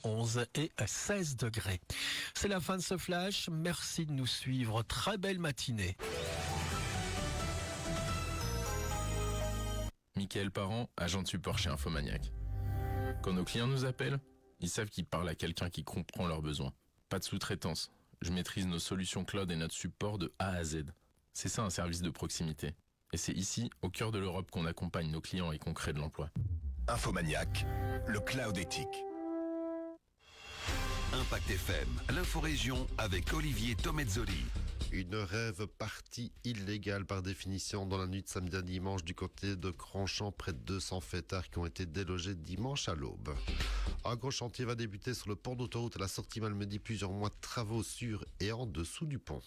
11 et 16 degrés. C'est la fin de ce flash. Merci de nous suivre. Très belle matinée. Mickaël Parent, agent de support chez Infomaniac. Quand nos clients nous appellent, ils savent qu'ils parlent à quelqu'un qui comprend leurs besoins. Pas de sous-traitance. Je maîtrise nos solutions cloud et notre support de A à Z. C'est ça un service de proximité. Et c'est ici, au cœur de l'Europe, qu'on accompagne nos clients et qu'on crée de l'emploi. Infomaniac, le cloud éthique. Impact FM, l'inforégion avec Olivier Tomezzoli. Une rêve partie illégale par définition dans la nuit de samedi à dimanche du côté de Cronchamp. Près de 200 fêtards qui ont été délogés dimanche à l'aube. Un gros chantier va débuter sur le pont d'autoroute à la sortie Malmedy. Plusieurs mois de travaux sur et en dessous du pont.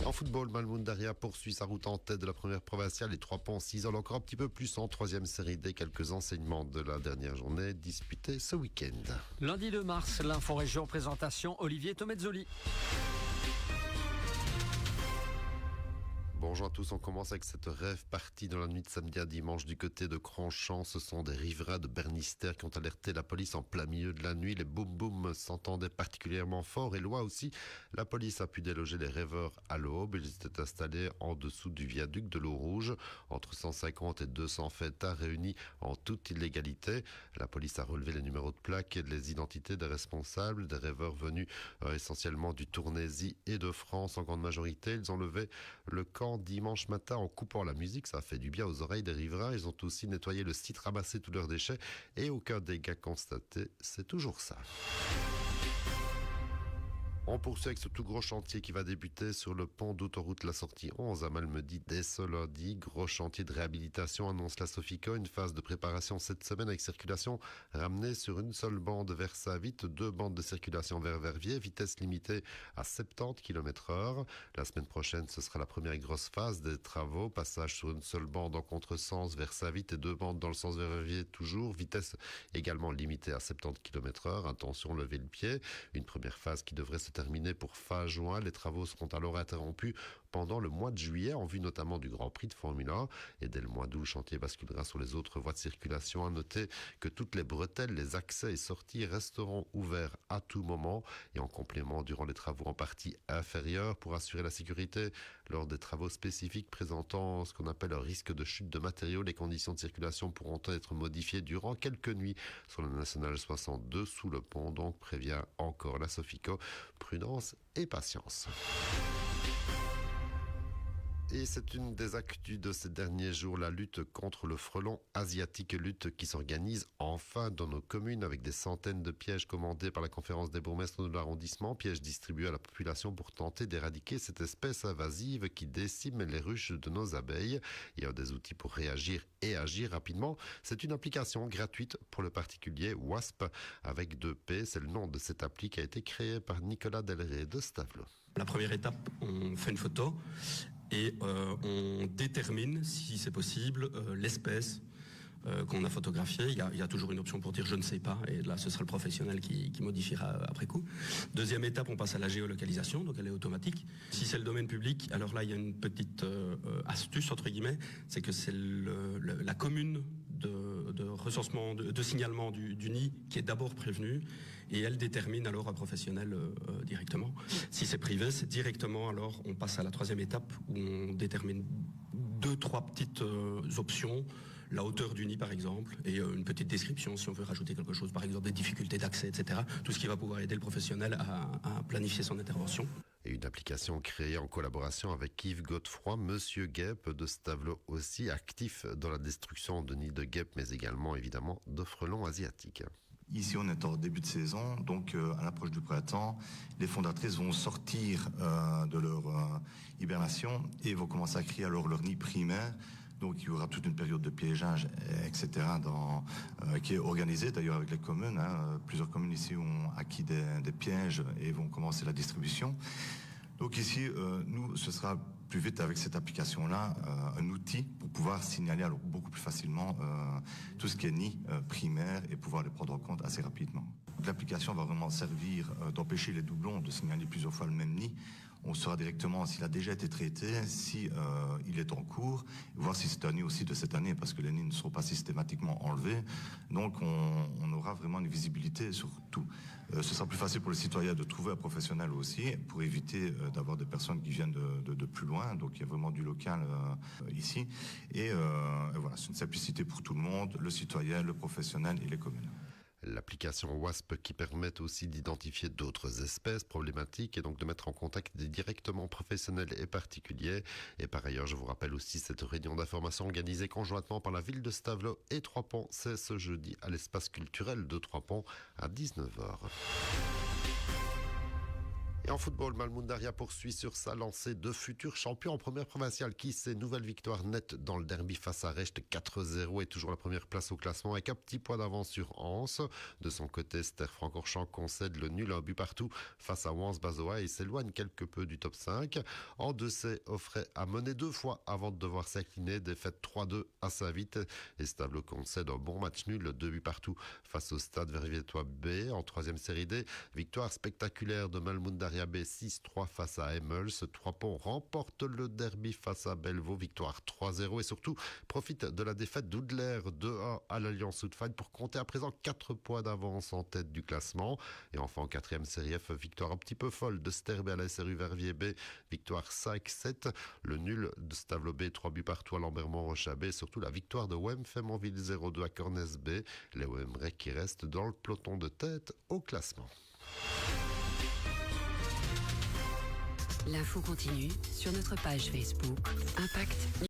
En football, Malmoundaria poursuit sa route en tête de la première provinciale. Les 3 ponts s'isolent encore un petit peu plus en 3e série D. Quelques enseignements de la dernière journée disputée ce week-end. Lundi 2 mars, l'inforégion présentation Olivier Tomezzoli. Bonjour à tous, on commence avec cette rêve partie dans la nuit de samedi à dimanche du côté de Cronchamp. Ce sont des riverains de Bernistère qui ont alerté la police en plein milieu de la nuit. Les boum-boum s'entendaient particulièrement fort et loin aussi. La police a pu déloger les rêveurs à l'aube. Ils étaient installés en dessous du viaduc de l'eau rouge. Entre 150 et 200 fêtards réunis en toute illégalité. La police a relevé les numéros de plaques et les identités des responsables. Des rêveurs venus essentiellement du Tournaisis et de France en grande majorité. Ils ont levé le camp dimanche matin en coupant la musique. Ça a fait du bien aux oreilles des riverains. Ils ont aussi nettoyé le site, ramassé tous leurs déchets et aucun dégât constaté. C'est toujours ça. On poursuit avec ce tout gros chantier qui va débuter sur le pont d'autoroute la sortie 11 à Malmedy dès ce lundi. Gros chantier de réhabilitation, annonce la Sofico. Une phase de préparation cette semaine avec circulation ramenée sur une seule bande vers Saint-Vite, 2 bandes de circulation vers Verviers, vitesse limitée à 70 km/h. La semaine prochaine, ce sera la première grosse phase des travaux. Passage sur une seule bande en contresens vers Saint-Vite et 2 bandes dans le sens vers Verviers toujours. Vitesse également limitée à 70 km/h. Attention, levez le pied. Une première phase qui devrait se terminé pour fin juin. Les travaux seront alors interrompus pendant le mois de juillet en vue notamment du Grand Prix de Formule 1 et dès le mois d'août, le chantier basculera sur les autres voies de circulation. À noter que toutes les bretelles, les accès et sorties resteront ouverts à tout moment et en complément durant les travaux en partie inférieure pour assurer la sécurité lors des travaux spécifiques présentant ce qu'on appelle un risque de chute de matériaux. Les conditions de circulation pourront être modifiées durant quelques nuits sur la nationale 62 sous le pont, donc prévient encore la Sofico. Prudence et patience. Et c'est une des actus de ces derniers jours, la lutte contre le frelon asiatique, lutte qui s'organise enfin dans nos communes avec des centaines de pièges commandés par la conférence des bourgmestres de l'arrondissement, pièges distribués à la population pour tenter d'éradiquer cette espèce invasive qui décime les ruches de nos abeilles. Il y a des outils pour réagir et agir rapidement. C'est une application gratuite pour le particulier, Wasp avec 2 P. C'est le nom de cette appli qui a été créée par Nicolas Delray de Stavelot. La première étape, on fait une photo et on détermine, si c'est possible, l'espèce qu'on a photographiée. Il y a toujours une option pour dire je ne sais pas, et là ce sera le professionnel qui modifiera après coup. Deuxième étape, on passe à la géolocalisation, donc elle est automatique. Si c'est le domaine public, alors là il y a une petite astuce entre guillemets, c'est que c'est la commune de recensement, de signalement du nid qui est d'abord prévenue et elle détermine alors un professionnel directement. Si c'est privé, c'est directement, alors on passe à la 3e étape où on détermine 2-3 petites options, la hauteur du nid par exemple et une petite description si on veut rajouter quelque chose, par exemple des difficultés d'accès, etc. Tout ce qui va pouvoir aider le professionnel à planifier son intervention. Et une application créée en collaboration avec Yves Godefroy, Monsieur Guêpe de Stavelot aussi, actif dans la destruction de nids de guêpes, mais également évidemment de frelons asiatiques. Ici, on est en début de saison, donc à l'approche du printemps, les fondatrices vont sortir de leur hibernation et vont commencer à créer alors leur nid primaire. Donc il y aura toute une période de piégeage, etc., qui est organisée d'ailleurs avec les communes. Plusieurs communes ici ont acquis des pièges et vont commencer la distribution. Donc ici, nous, ce sera plus vite avec cette application-là, un outil pour pouvoir signaler alors beaucoup plus facilement tout ce qui est nid primaire et pouvoir les prendre en compte assez rapidement. L'application va vraiment servir d'empêcher les doublons de signaler plusieurs fois le même nid On saura directement s'il a déjà été traité, si il est en cours, voir si c'est un nid aussi de cette année, parce que les nids ne seront pas systématiquement enlevés. Donc on aura vraiment une visibilité sur tout. Ce sera plus facile pour les citoyens de trouver un professionnel aussi, pour éviter d'avoir des personnes qui viennent de plus loin. Donc il y a vraiment du local ici. Et voilà, c'est une simplicité pour tout le monde, le citoyen, le professionnel et les communes. L'application WASP qui permet aussi d'identifier d'autres espèces problématiques et donc de mettre en contact directement professionnels et particuliers. Et par ailleurs, je vous rappelle aussi cette réunion d'information organisée conjointement par la ville de Stavelot et Trois-Ponts. C'est ce jeudi à l'espace culturel de Trois-Ponts à 19h. Et en football, Malmundaria poursuit sur sa lancée de futurs champions en première provinciale. Qui sait, nouvelle victoire nette dans le derby face à Recht 4-0 et toujours la première place au classement avec un petit point d'avance sur Anse. De son côté, Ster Francorchamps concède le nul, un but partout face à Wans Bazoa et s'éloigne quelque peu du top 5. En 2C, offrait à mener 2 fois avant de devoir s'incliner. Défaite 3-2 à Saint-Vite et Stavelot concède un bon match nul, 2 buts partout face au Stade Verviers-Tois B. En 3e série D, victoire spectaculaire de Malmundaria B 6-3 face à Emmels. Trois-Ponts remporte le derby face à Bellevaux, victoire 3-0 et surtout profite de la défaite d'Oudler 2-1 à l'Alliance Soutfagne pour compter à présent 4 points d'avance en tête du classement. Et enfin en 4e série F, victoire un petit peu folle de Sterbe à la SRU Verviers B, victoire 5-7. Le nul de Stavelot B, 3 buts partout à Lambermont-Rocha B, surtout la victoire de WEM Fémonville 0-2 à Cornès B. Les WEMREC qui restent dans le peloton de tête au classement. L'info continue sur notre page Facebook Impact.